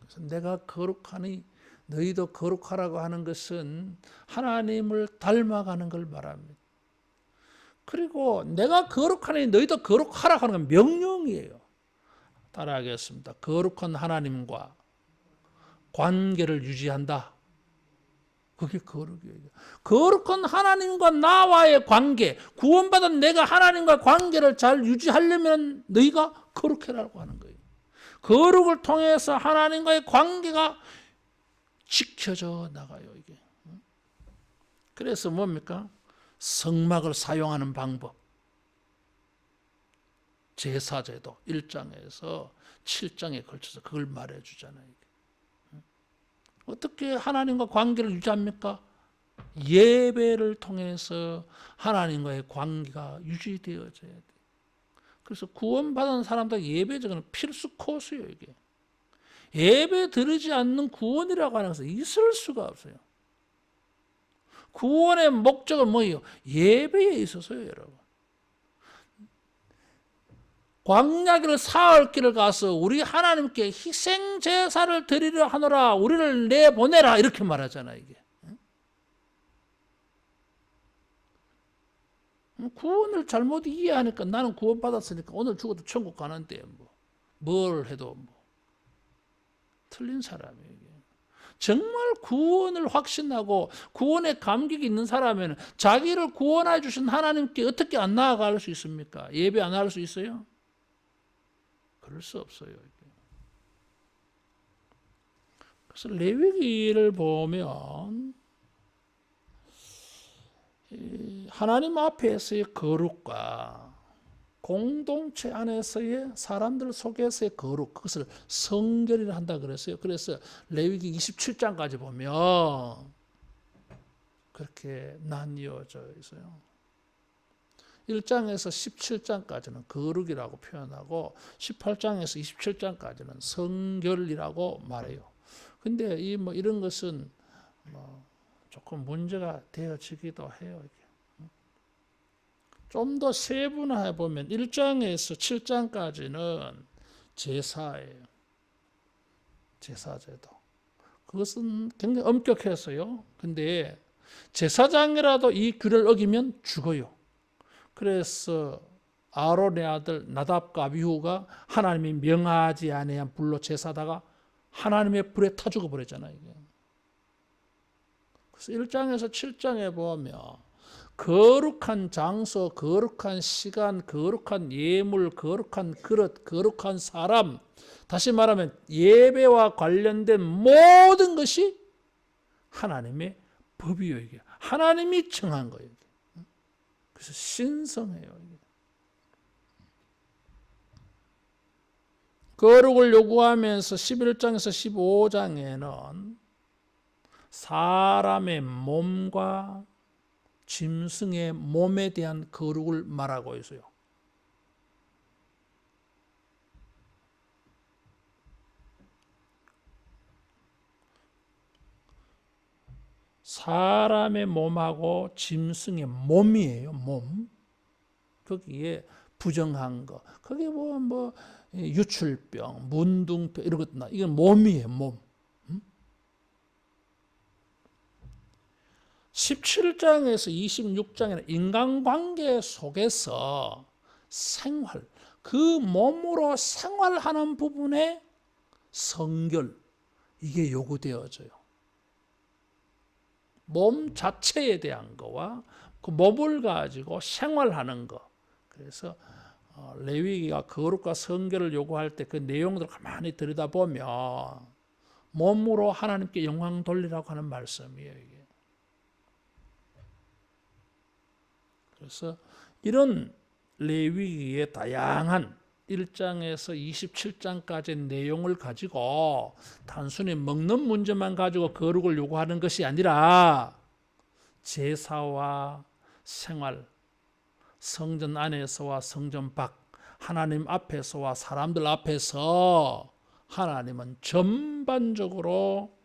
[SPEAKER 1] 그래서 내가 거룩하니 너희도 거룩하라고 하는 것은 하나님을 닮아가는 걸 말합니다. 그리고 내가 거룩하니 너희도 거룩하라고 하는 건 명령이에요. 따라하겠습니다. 거룩한 하나님과 관계를 유지한다. 그게 거룩이에요. 거룩한 하나님과 나와의 관계, 구원받은 내가 하나님과 관계를 잘 유지하려면 너희가 거룩해라고 하는 거예요. 거룩을 통해서 하나님과의 관계가 지켜져 나가요, 이게. 그래서 뭡니까? 성막을 사용하는 방법. 제사제도 1장에서 7장에 걸쳐서 그걸 말해 주잖아요. 어떻게 하나님과 관계를 유지합니까? 예배를 통해서 하나님과의 관계가 유지되어져야 돼요. 그래서 구원받은 사람들 예배적인 필수 코스예요, 이게. 예배 드리지 않는 구원이라고 하는 것은 있을 수가 없어요. 구원의 목적은 뭐예요? 예배에 있어서요, 여러분. 광야길 사흘길을 가서 우리 하나님께 희생 제사를 드리려 하노라, 우리를 내보내라, 이렇게 말하잖아, 이게. 구원을 잘못 이해하니까 나는 구원받았으니까 오늘 죽어도 천국 가는데 뭘 해도 틀린 사람이에요. 이게. 정말 구원을 확신하고 구원의 감격이 있는 사람은 자기를 구원해 주신 하나님께 어떻게 안 나아갈 수 있습니까? 예배 안 할 수 있어요? 그럴 수 없어요. 그래서 레위기를 보면 하나님 앞에서의 거룩과 공동체 안에서의 사람들 속에서의 거룩, 그것을 성결이라 한다 그랬어요. 그래서 레위기 27장까지 보면 그렇게 나뉘어져 있어요. 1장에서 17장까지는 거룩이라고 표현하고 18장에서 27장까지는 성결이라고 말해요. 근데 이런 것은 조금 문제가 되어지기도 해요. 좀 더 세분화해 보면 1장에서 7장까지는 제사예요. 제사제도. 그것은 굉장히 엄격했어요. 근데 제사장이라도 이 규례를 어기면 죽어요. 그래서 아론의 아들 나답과 아비후가 하나님이 명하지 아니한 불로 제사다가 하나님의 불에 타 죽어버렸잖아요. 그래서 1장에서 7장에 보면 거룩한 장소, 거룩한 시간, 거룩한 예물, 거룩한 그릇, 거룩한 사람, 다시 말하면 예배와 관련된 모든 것이 하나님의 법이에요. 이게. 하나님이 정한 거예요. 그래서 신성해요. 거룩을 요구하면서 11장에서 15장에는 사람의 몸과 짐승의 몸에 대한 거룩을 말하고 있어요. 사람의 몸하고 짐승의 몸이에요. 몸. 거기에 부정한 거. 거기에 유출병, 문둥병 이런 것도 나. 이건 몸이에요. 몸. 17장에서 26장에는 인간관계 속에서 생활, 그 몸으로 생활하는 부분에 성결, 이게 요구되어져요. 몸 자체에 대한 거와 그 몸을 가지고 생활하는 거. 그래서 레위기가 거룩과 성결을 요구할 때 그 내용들을 가만히 들여다보면 몸으로 하나님께 영광 돌리라고 하는 말씀이에요. 이게. 그래서 이런 레위기의 다양한 1장에서 27장까지의 내용을 가지고 단순히 먹는 문제만 가지고 거룩을 요구하는 것이 아니라 제사와 생활, 성전 안에서와 성전 밖, 하나님 앞에서와 사람들 앞에서 하나님은 전반적으로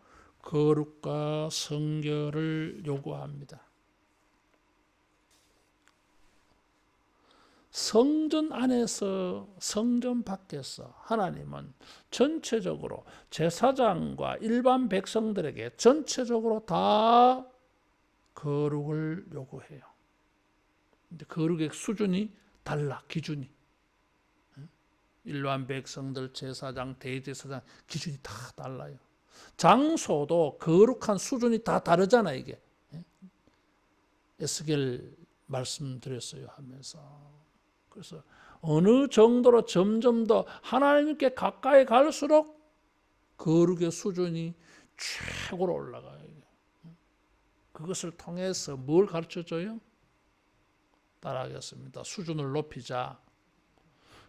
[SPEAKER 1] 거룩과 성결을 요구합니다. 성전 안에서 성전 밖에서 하나님은 전체적으로 제사장과 일반 백성들에게 전체적으로 다 거룩을 요구해요. 근데 거룩의 수준이 달라, 기준이. 일반 백성들, 제사장, 대제사장 기준이 다 달라요. 장소도 거룩한 수준이 다 다르잖아, 이게. 에스겔 말씀드렸어요 하면서. 그래서 어느 정도로 점점 더 하나님께 가까이 갈수록 거룩의 수준이 최고로 올라가요. 그것을 통해서 뭘 가르쳐줘요? 따라하겠습니다. 수준을 높이자.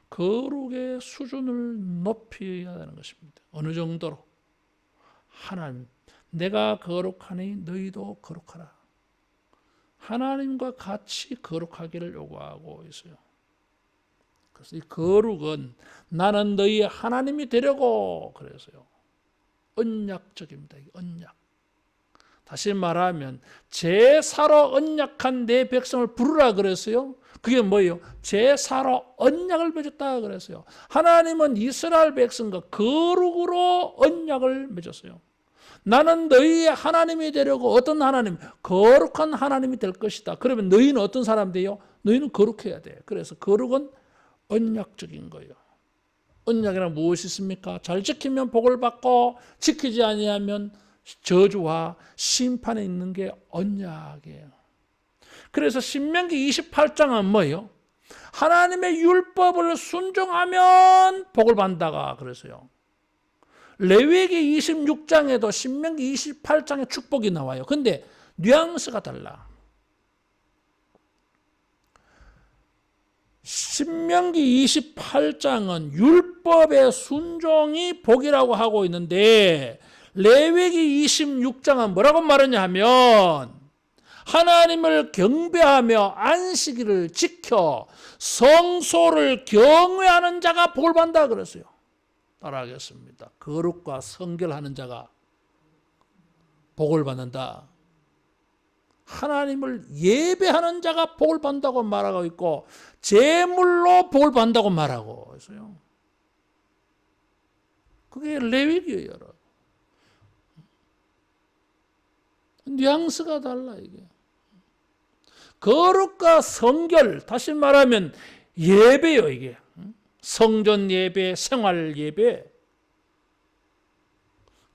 [SPEAKER 1] 거룩의 수준을 높여야 되는 것입니다. 어느 정도로? 하나님, 내가 거룩하니 너희도 거룩하라. 하나님과 같이 거룩하기를 요구하고 있어요. 그래서 이 거룩은 나는 너희의 하나님이 되려고 그래서요. 언약적입니다. 언약. 다시 말하면 제사로 언약한 내 백성을 부르라 그랬어요. 그게 뭐예요? 제사로 언약을 맺었다 그랬어요. 하나님은 이스라엘 백성과 거룩으로 언약을 맺었어요. 나는 너희의 하나님이 되려고. 어떤 하나님? 거룩한 하나님이 될 것이다. 그러면 너희는 어떤 사람 돼요? 너희는 거룩해야 돼. 그래서 거룩은 언약적인 거예요. 언약이란 무엇이 있습니까? 잘 지키면 복을 받고 지키지 아니하면 저주와 심판에 있는 게 언약이에요. 그래서 신명기 28장은 뭐예요? 하나님의 율법을 순종하면 복을 받는다가 그래서요. 레위기 26장에도 신명기 28장에 축복이 나와요. 근데 뉘앙스가 달라. 신명기 28장은 율법의 순종이 복이라고 하고 있는데 레위기 26장은 뭐라고 말하냐 하면 하나님을 경배하며 안식일을 지켜 성소를 경외하는 자가 복을 받는다 그랬어요. 따라하겠습니다. 거룩과 성결하는 자가 복을 받는다. 하나님을 예배하는 자가 복을 받는다고 말하고 있고 제물로 복을 받는다고 말하고 있어요. 그게 레위기예요, 여러분. 뉘앙스가 달라 이게. 거룩과 성결, 다시 말하면 예배요 이게. 성전 예배, 생활 예배.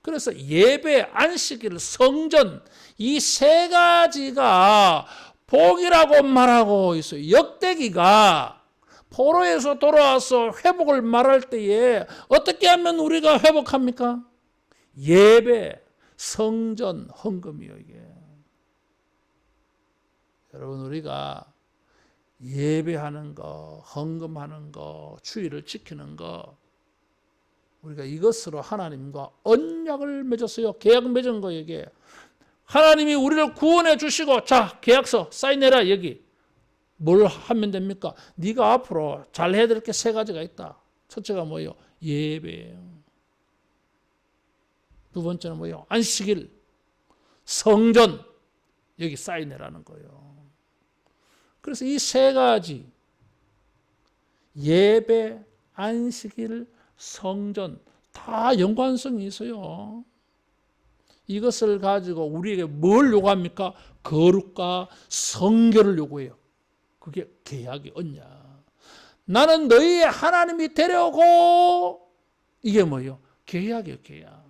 [SPEAKER 1] 그래서 예배, 안식일, 성전 이 세 가지가 복이라고 말하고 있어요. 역대기가 포로에서 돌아와서 회복을 말할 때에 어떻게 하면 우리가 회복합니까? 예배, 성전, 헌금이요 이게. 여러분 우리가 예배하는 거, 헌금하는 거, 주의를 지키는 거 우리가 이것으로 하나님과 언약을 맺었어요. 계약 맺은 거 이게. 하나님이 우리를 구원해 주시고 자 계약서 사인해라 여기. 뭘 하면 됩니까? 네가 앞으로 잘 해야 될 게 세 가지가 있다. 첫째가 뭐예요? 예배예요. 두 번째는 뭐예요? 안식일, 성전 여기 사인해라는 거예요. 그래서 이 세 가지 예배, 안식일, 성전 다 연관성이 있어요. 이것을 가지고 우리에게 뭘 요구합니까? 거룩과 성결을 요구해요. 그게 계약이 언약. 나는 너희의 하나님이 되려고 이게 뭐예요? 계약이에요, 계약.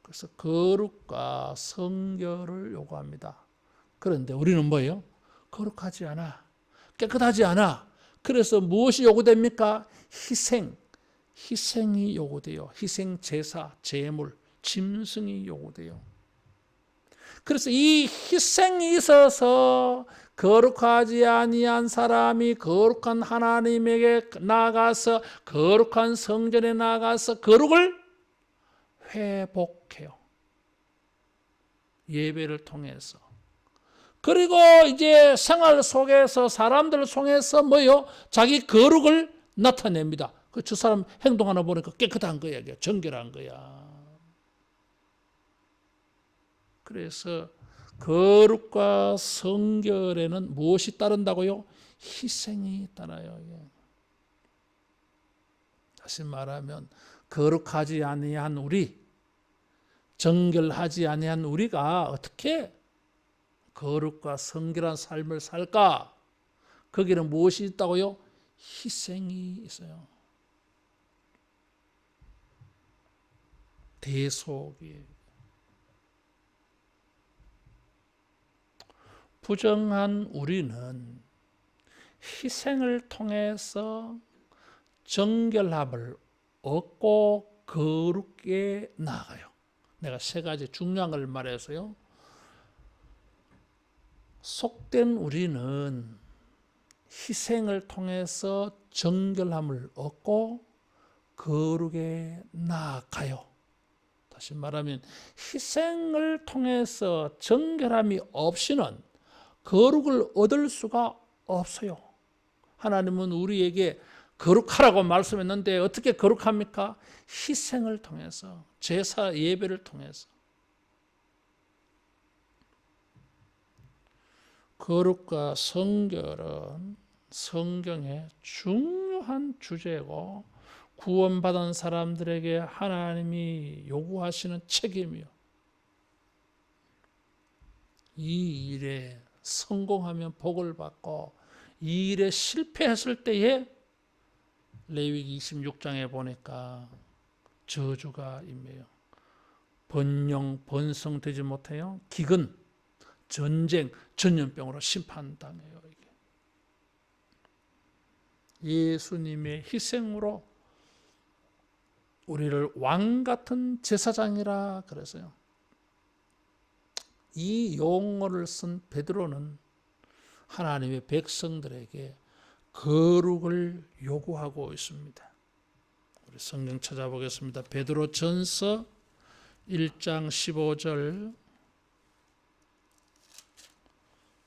[SPEAKER 1] 그래서 거룩과 성결을 요구합니다. 그런데 우리는 뭐예요? 거룩하지 않아. 깨끗하지 않아. 그래서 무엇이 요구됩니까? 희생이 요구돼요. 희생 제사, 제물, 짐승이 요구돼요. 그래서 이 희생이 있어서 거룩하지 아니한 사람이 거룩한 하나님에게 나아가서 거룩한 성전에 나아가서 거룩을 회복해요. 예배를 통해서. 그리고 이제 생활 속에서 사람들을 통해서 뭐요? 자기 거룩을 나타냅니다. 저 사람 행동하나 보니까 깨끗한 거야. 정결한 거야. 그래서 거룩과 성결에는 무엇이 따른다고요? 희생이 따라요. 다시 말하면 거룩하지 아니한 우리, 정결하지 아니한 우리가 어떻게 거룩과 성결한 삶을 살까? 거기는 무엇이 있다고요? 희생이 있어요. 대속이. 부정한 우리는 희생을 통해서 정결함을 얻고 거룩게 나아가요. 내가 세 가지 중요한 걸 말해서요. 속된 우리는 희생을 통해서 정결함을 얻고 거룩에 나아가요. 다시 말하면 희생을 통해서 정결함이 없이는 거룩을 얻을 수가 없어요. 하나님은 우리에게 거룩하라고 말씀했는데 어떻게 거룩합니까? 희생을 통해서, 제사 예배를 통해서. 거룩과 성결은 성경의 중요한 주제고 구원받은 사람들에게 하나님이 요구하시는 책임이요. 이 일에 성공하면 복을 받고 이 일에 실패했을 때에 레위기 26장에 보니까 저주가 임해요. 번영, 번성되지 못해요. 기근, 전쟁, 전염병으로 심판당해요. 예수님의 희생으로 우리를 왕 같은 제사장이라 그래서요. 이 용어를 쓴 베드로는 하나님의 백성들에게 거룩을 요구하고 있습니다. 우리 성경 찾아보겠습니다. 베드로 전서 1장 15절,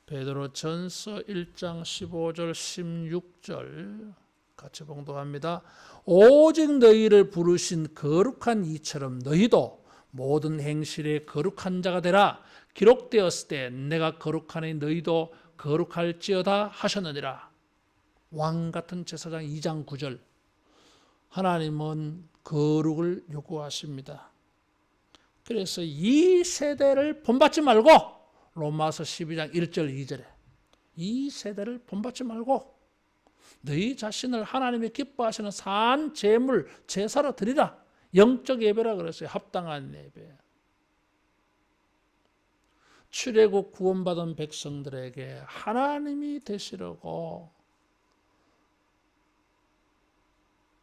[SPEAKER 1] 베드로 전서 1장 15절 16절 같이 봉독합니다. 오직 너희를 부르신 거룩한 이처럼 너희도 모든 행실에 거룩한 자가 되라. 기록되었을 때 내가 거룩하니 너희도 거룩할지어다 하셨느니라. 왕 같은 제사장 2장 9절. 하나님은 거룩을 요구하십니다. 그래서 이 세대를 본받지 말고 로마서 12장 1절 2절에 이 세대를 본받지 말고 너희 자신을 하나님이 기뻐하시는 산 제물 제사로 드리라. 영적 예배라 그랬어요. 합당한 예배. 출애굽 구원받은 백성들에게 하나님이 되시려고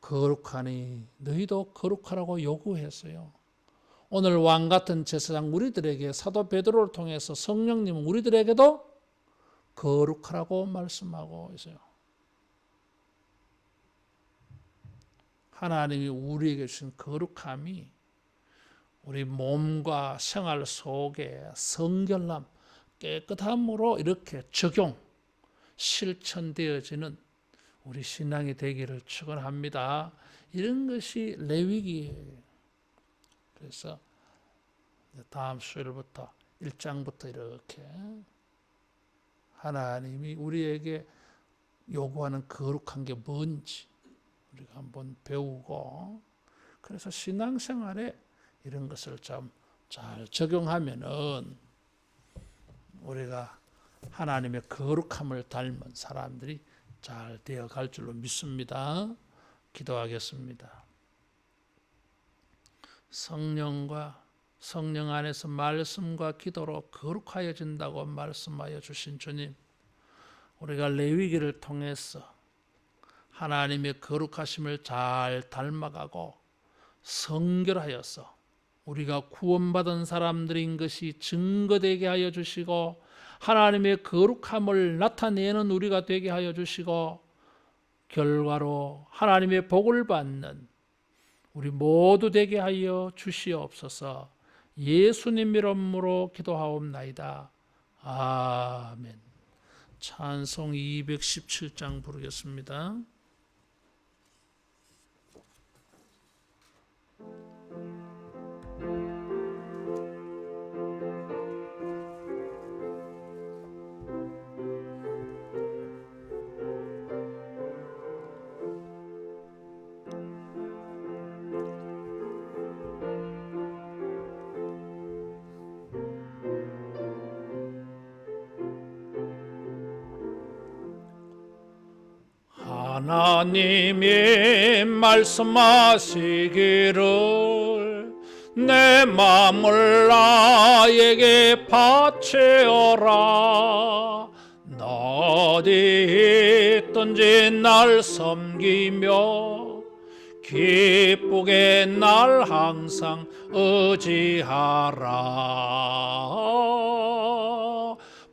[SPEAKER 1] 거룩하니 너희도 거룩하라고 요구했어요. 오늘 왕 같은 제사장 우리들에게 사도 베드로를 통해서 성령님은 우리들에게도 거룩하라고 말씀하고 있어요. 하나님이 우리에게 주신 거룩함이 우리 몸과 생활 속에 성결함, 깨끗함으로 이렇게 적용, 실천되어지는 우리 신앙이 되기를 축원합니다. 이런 것이 레위기예요. 그래서 다음 수요일부터 1장부터 이렇게 하나님이 우리에게 요구하는 거룩한 게 뭔지 우리가 한번 배우고, 그래서 신앙생활에 이런 것을 좀 잘 적용하면은 우리가 하나님의 거룩함을 닮은 사람들이 잘 되어갈 줄로 믿습니다. 기도하겠습니다. 성령 안에서 말씀과 기도로 거룩하여진다고 말씀하여 주신 주님, 우리가 레위기를 통해서 하나님의 거룩하심을 잘 닮아가고 성결하여서 우리가 구원받은 사람들인 것이 증거되게 하여 주시고 하나님의 거룩함을 나타내는 우리가 되게 하여 주시고 결과로 하나님의 복을 받는 우리 모두 되게 하여 주시옵소서. 예수님 이름으로 기도하옵나이다. 아멘. 찬송 217장 부르겠습니다. 하나님이 말씀하시기를 내 마음을 나에게 바치어라. 너 어디 있든지 날 섬기며 기쁘게 날 항상 의지하라.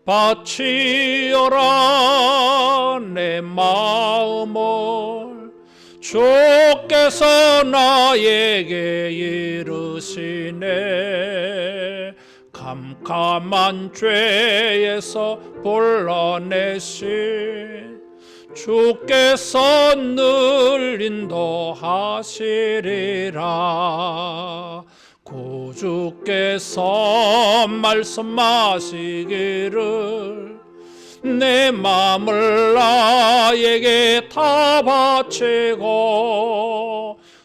[SPEAKER 1] 바치어라 내 마음을 주께서 나에게 이르시네. 캄캄한 죄에서 불러내신 주께서 늘 인도하시리라. 구주께서 말씀하시기를 내 마음을 나에게 다 바치고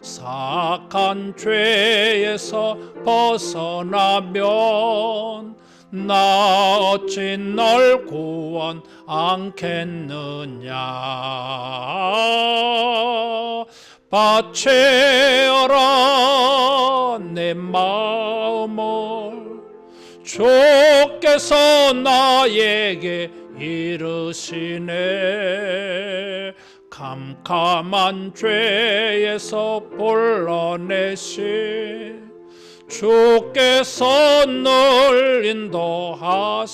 [SPEAKER 1] 사악한 죄에서 벗어나면 나 어찌 널 구원 않겠느냐. 바치어라 내 마음을 주께서 나에게 이르시네. 캄캄한 죄에서 불러내신 주께서 늘 인도하시리라.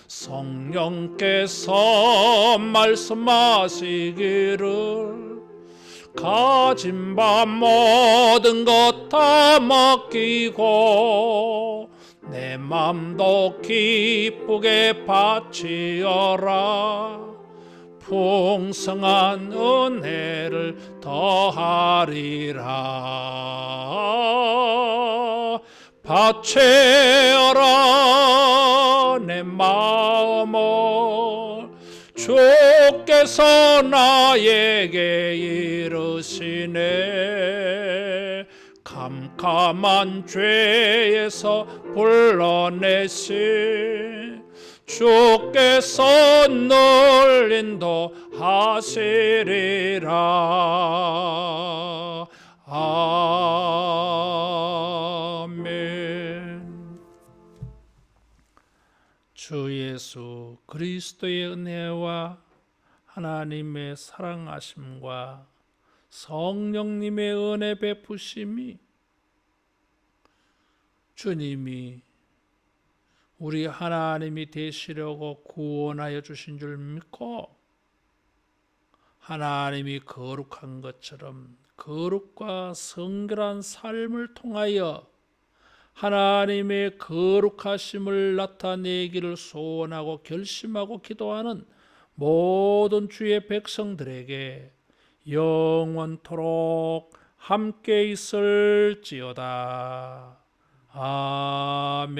[SPEAKER 1] 성령께서 말씀하시기를 가진 바 모든 것 다 맡기고 내 맘도 기쁘게 바치어라. 풍성한 은혜를 더하리라. 바치어라 내 마음을 주께서 나에게 이르시네. 캄캄한 죄에서 불러내신 주께서 늘 인도하시리라. 아멘. 주 예수 그리스도의 은혜와 하나님의 사랑하심과 성령님의 은혜 베푸심이 주님이 우리 하나님이 되시려고 구원하여 주신 줄 믿고 하나님이 거룩한 것처럼 거룩과 성결한 삶을 통하여 하나님의 거룩하심을 나타내기를 소원하고 결심하고 기도하는 모든 주의 백성들에게 영원토록 함께 있을지어다. 아멘.